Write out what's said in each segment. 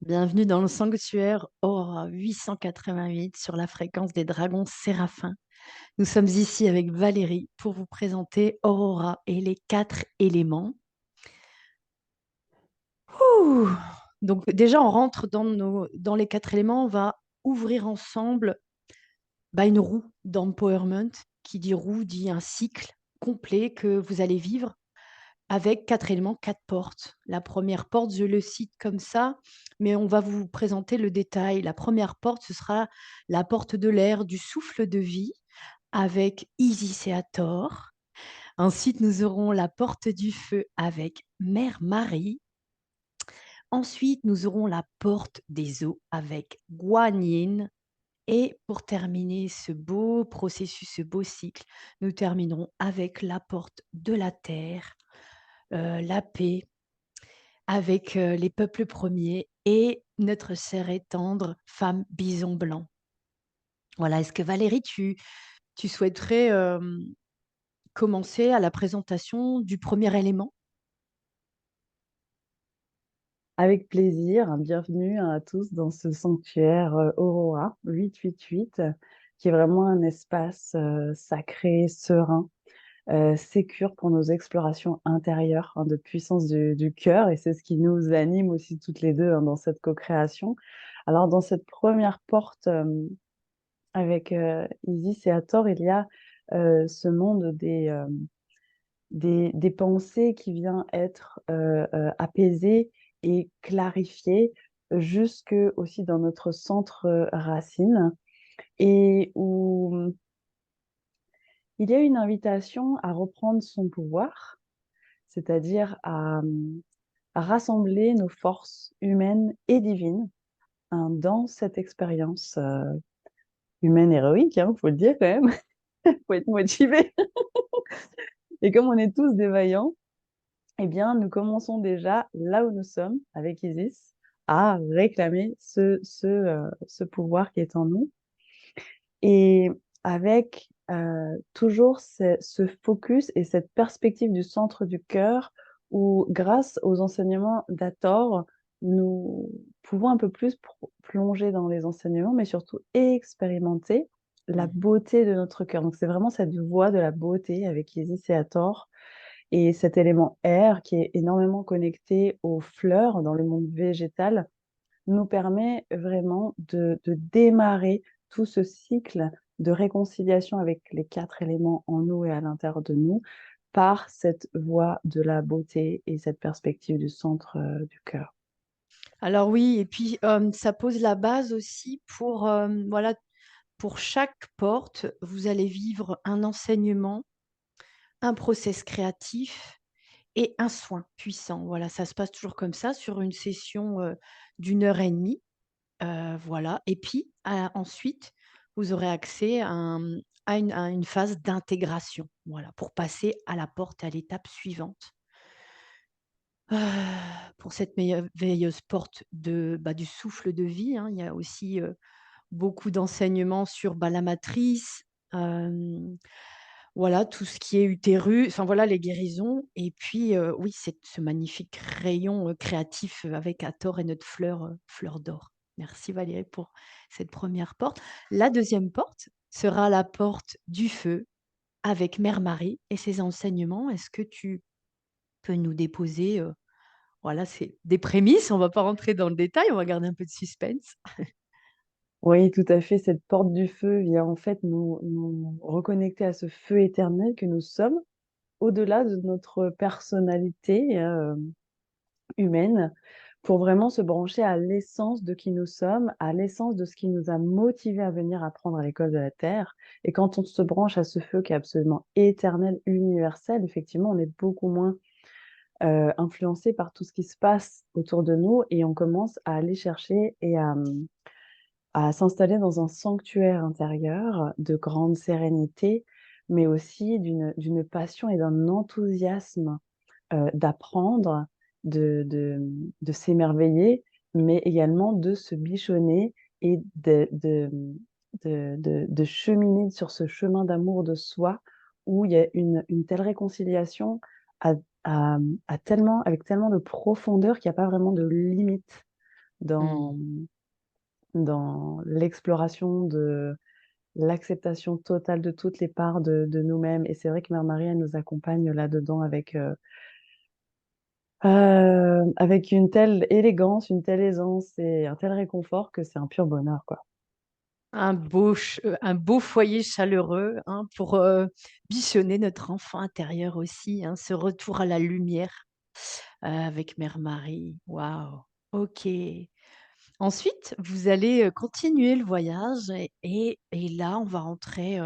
Bienvenue dans le sanctuaire Aurora 888 sur la fréquence des dragons séraphins. Nous sommes ici avec Valérie pour vous présenter Aurora et les quatre éléments. Ouh. Donc déjà, on rentre dans les quatre éléments. On va ouvrir ensemble une roue d'empowerment. Qui dit roue dit un cycle complet que vous allez vivre avec quatre éléments, quatre portes. La première porte, je le cite comme ça, mais on va vous présenter le détail. La première porte, ce sera la porte de l'air, du souffle de vie, avec Isis et Hathor. Ensuite, nous aurons la porte du feu avec Mère Marie. Ensuite, nous aurons la porte des eaux avec Guan Yin. Et pour terminer ce beau processus, ce beau cycle, nous terminerons avec la porte de la terre, la paix, avec les peuples premiers et notre chère et tendre femme bison blanc. Voilà, est-ce que Valérie, tu souhaiterais commencer à la présentation du premier élément? Avec plaisir, bienvenue à tous dans ce sanctuaire Aurora 888, qui est vraiment un espace sacré, serein, sécure pour nos explorations intérieures, de puissance du cœur, et c'est ce qui nous anime aussi toutes les deux, dans cette co-création. Alors, dans cette première porte avec Isis et Hathor, il y a ce monde des pensées qui vient être apaisé et clarifié jusque aussi dans notre centre racine, et où il y a une invitation à reprendre son pouvoir, c'est-à-dire à rassembler nos forces humaines et divines, dans cette expérience humaine héroïque, faut le dire quand même, faut être motivé. Et comme on est tous des vaillants, eh bien, nous commençons déjà là où nous sommes avec Isis à réclamer ce pouvoir qui est en nous. Et avec toujours ce focus et cette perspective du centre du cœur où, grâce aux enseignements d'Hathor, nous pouvons un peu plus plonger dans les enseignements, mais surtout expérimenter la Mmh. beauté de notre cœur. Donc, c'est vraiment cette voie de la beauté avec Isis et Hathor, et cet élément air qui est énormément connecté aux fleurs dans le monde végétal nous permet vraiment de démarrer tout ce cycle de réconciliation avec les quatre éléments en nous et à l'intérieur de nous par cette voie de la beauté et cette perspective du centre du cœur. Alors oui, et puis ça pose la base aussi pour, voilà, pour chaque porte, vous allez vivre un enseignement, un process créatif et un soin puissant. Voilà, ça se passe toujours comme ça sur une session d'1 heure et demie. Voilà. Et puis ensuite, vous aurez accès à une phase d'intégration. Voilà, pour passer à la porte, à l'étape suivante. Pour cette merveilleuse porte du souffle de vie, hein, il y a aussi beaucoup d'enseignements sur la matrice, voilà, tout ce qui est utérus, enfin voilà, les guérisons. Et puis, oui, c'est ce magnifique rayon, créatif, avec Hathor et notre fleur d'or. Merci Valérie pour cette première porte. La deuxième porte sera la porte du feu avec Mère Marie et ses enseignements. Est-ce que tu peux nous déposer, voilà, c'est des prémices, on va pas rentrer dans le détail, on va garder un peu de suspense. Oui, tout à fait. Cette porte du feu vient en fait nous reconnecter à ce feu éternel que nous sommes, au-delà de notre personnalité humaine, pour vraiment se brancher à l'essence de qui nous sommes, à l'essence de ce qui nous a motivés à venir apprendre à l'école de la Terre. Et quand on se branche à ce feu qui est absolument éternel, universel, effectivement, on est beaucoup moins influencé par tout ce qui se passe autour de nous, et on commence à aller chercher et à s'installer dans un sanctuaire intérieur de grande sérénité, mais aussi d'une passion et d'un enthousiasme d'apprendre, de s'émerveiller, mais également de se bichonner et de cheminer sur ce chemin d'amour de soi, où il y a une telle réconciliation à, à tellement, avec tellement de profondeur qu'il n'y a pas vraiment de limite dans, Mmh. dans l'exploration de l'acceptation totale de toutes les parts de nous-mêmes. Et c'est vrai que Mère Marie, elle nous accompagne là-dedans avec une telle élégance, une telle aisance et un tel réconfort que c'est un pur bonheur, quoi. Un beau foyer chaleureux, hein, pour, bichonner notre enfant intérieur aussi, hein, ce retour à la lumière, avec Mère Marie. Waouh! OK. Ensuite, vous allez, continuer le voyage et là, on va rentrer,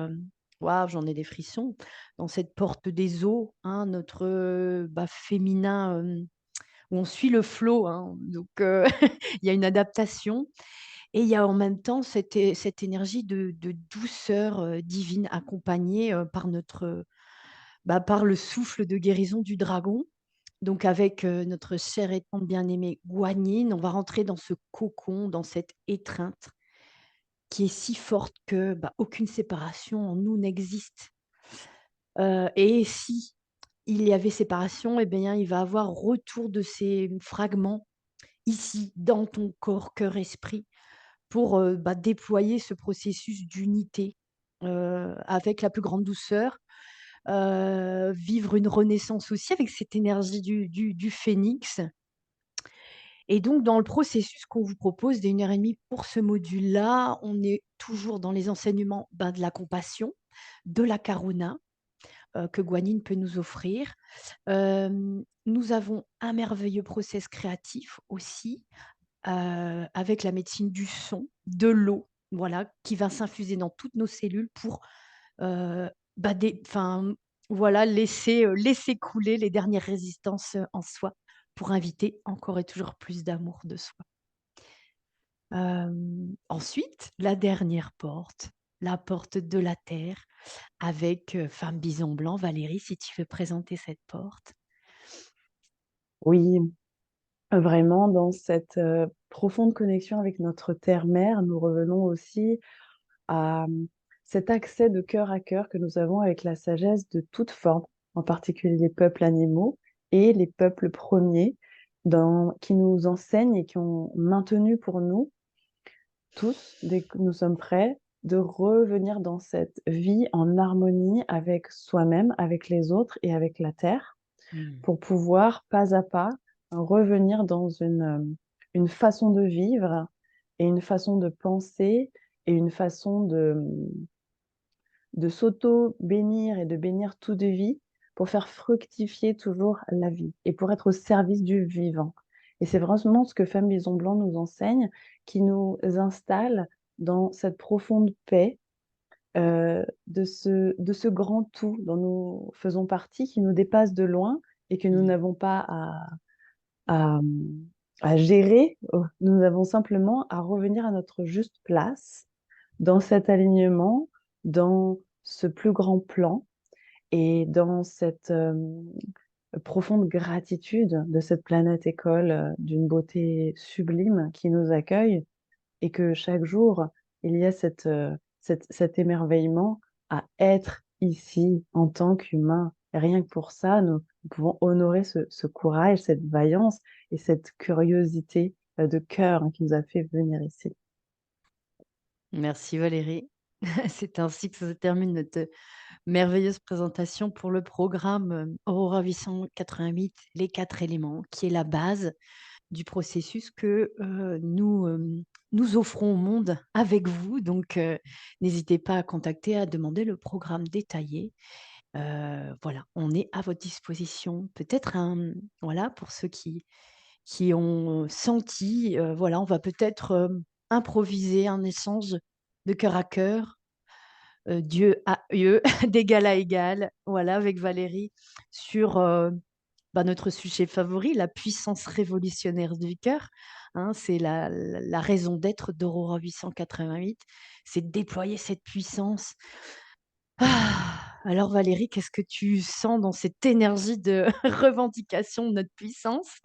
waouh, j'en ai des frissons, dans cette porte des eaux, hein, notre, féminin, où on suit le flot, hein, donc il y a une adaptation et il y a en même temps cette énergie de douceur, divine accompagnée, par notre, par le souffle de guérison du dragon. Donc avec, notre chère et tendre bien-aimée Guanyin, on va rentrer dans ce cocon, dans cette étreinte qui est si forte que, aucune séparation en nous n'existe. Et si il y avait séparation et bien, il va avoir retour de ces fragments ici, dans ton corps, cœur, esprit, pour, déployer ce processus d'unité, avec la plus grande douceur, vivre une renaissance aussi avec cette énergie du phénix. Et donc dans le processus qu'on vous propose d'1 heure et demie pour ce module-là, on est toujours dans les enseignements, de la compassion, de la karuna, que Guanyin peut nous offrir. Nous avons un merveilleux process créatif aussi, avec la médecine du son, de l'eau, voilà, qui va s'infuser dans toutes nos cellules pour, des enfin, voilà, laisser couler les dernières résistances, en soi, pour inviter encore et toujours plus d'amour de soi. Ensuite, la dernière porte, la porte de la terre avec, femme bison blanc. Valérie, si tu veux présenter cette porte? Oui, vraiment dans cette, profonde connexion avec notre terre-mère, nous revenons aussi à, cet accès de cœur à cœur que nous avons avec la sagesse de toute forme, en particulier les peuples animaux et les peuples premiers qui nous enseignent et qui ont maintenu pour nous tous, dès que nous sommes prêts, de revenir dans cette vie en harmonie avec soi-même, avec les autres et avec la terre, Mmh. pour pouvoir, pas à pas, revenir dans une façon de vivre et une façon de penser et une façon de s'auto-bénir et de bénir tout de vie pour faire fructifier toujours la vie et pour être au service du vivant. Et c'est vraiment ce que Femme Bison Blanc nous enseigne, qui nous installe dans cette profonde paix de ce grand tout dont nous faisons partie, qui nous dépasse de loin et que nous Mmh. n'avons pas à, à gérer. Nous avons simplement à revenir à notre juste place dans cet alignement, dans ce plus grand plan et dans cette profonde gratitude de cette planète école d'une beauté sublime qui nous accueille et que chaque jour, il y a cet émerveillement à être ici en tant qu'humain. Et rien que pour ça, nous pouvons honorer ce courage, cette vaillance et cette curiosité de cœur qui nous a fait venir ici. Merci Valérie. C'est ainsi que se termine notre merveilleuse présentation pour le programme, Aurora 888, les 4 éléments, qui est la base du processus que, nous offrons au monde avec vous. Donc, n'hésitez pas à contacter, à demander le programme détaillé. Voilà, on est à votre disposition. Peut-être voilà, pour ceux qui ont senti, voilà, on va peut-être, improviser un échange de cœur à cœur, d'yeux à yeux, d'égal à égal, voilà, avec Valérie sur, notre sujet favori, la puissance révolutionnaire du cœur, hein. C'est la raison d'être d'Aurora 888, c'est de déployer cette puissance. Alors Valérie, qu'est-ce que tu sens dans cette énergie de revendication de notre puissance?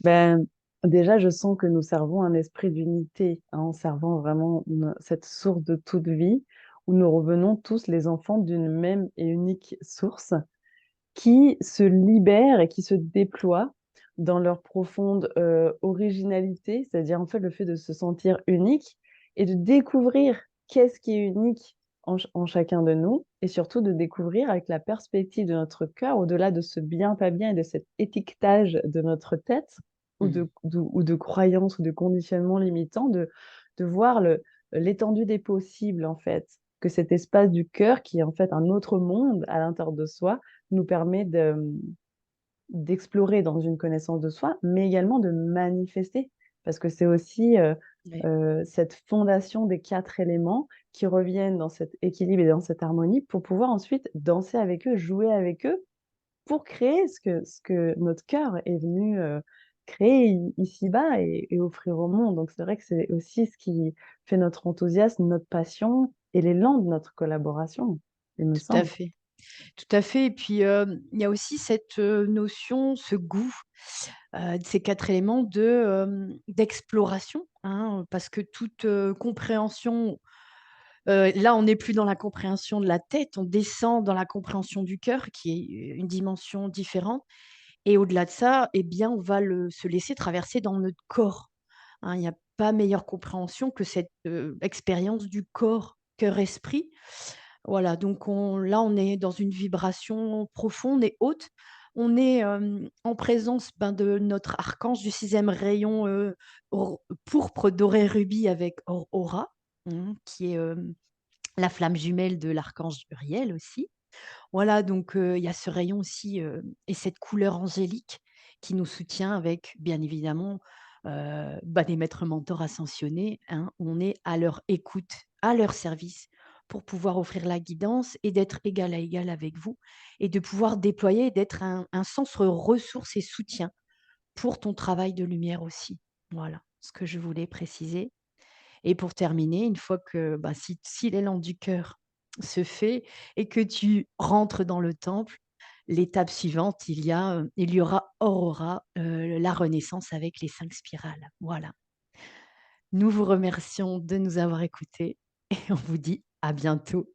Ben, déjà, je sens que nous servons un esprit d'unité, en servant vraiment cette source de toute vie, où nous revenons tous les enfants d'une même et unique source qui se libère et qui se déploie dans leur profonde, originalité, c'est-à-dire, en fait, le fait de se sentir unique et de découvrir qu'est-ce qui est unique en chacun de nous et surtout de découvrir avec la perspective de notre cœur, au-delà de ce bien, pas bien et de cet étiquetage de notre tête Mmh. ou de croyances ou de conditionnements limitants, de voir l'étendue des possibles, en fait. Que cet espace du cœur qui est, en fait, un autre monde à l'intérieur de soi, nous permet d'explorer dans une connaissance de soi, mais également de manifester. Parce que c'est aussi, Ouais, cette fondation des 4 éléments qui reviennent dans cet équilibre et dans cette harmonie pour pouvoir ensuite danser avec eux, jouer avec eux, pour créer ce que notre cœur est venu, créer ici-bas et offrir au monde. Donc c'est vrai que c'est aussi ce qui fait notre enthousiasme, notre passion et l'élan de notre collaboration, il me tout à semble. fait. Tout à fait et puis, il y a aussi cette, notion, ce goût, de ces 4 éléments d'exploration, hein, parce que toute, compréhension, là, on n'est plus dans la compréhension de la tête, on descend dans la compréhension du cœur qui est une dimension différente et au-delà de ça, eh bien, on va se laisser traverser dans notre corps, hein. Il n'y a pas meilleure compréhension que cette, expérience du corps, cœur-esprit. Voilà, donc on est dans une vibration profonde et haute. On est, en présence, ben, de notre archange du 6e rayon, pourpre, doré, rubis avec Aura, qui est, la flamme jumelle de l'archange Uriel aussi. Voilà, donc il y a ce rayon aussi, et cette couleur angélique qui nous soutient avec, bien évidemment, bah, des maîtres mentors ascensionnés, hein. On est à leur écoute, à leur service pour pouvoir offrir la guidance et d'être égal à égal avec vous et de pouvoir déployer, d'être un centre ressource et soutien pour ton travail de lumière aussi. Voilà, ce que je voulais préciser et pour terminer, une fois que, bah, si l'élan du cœur se fait et que tu rentres dans le temple, l'étape suivante, il y aura Aurora, la renaissance avec les 5 spirales. Voilà. Nous vous remercions de nous avoir écoutés et on vous dit à bientôt.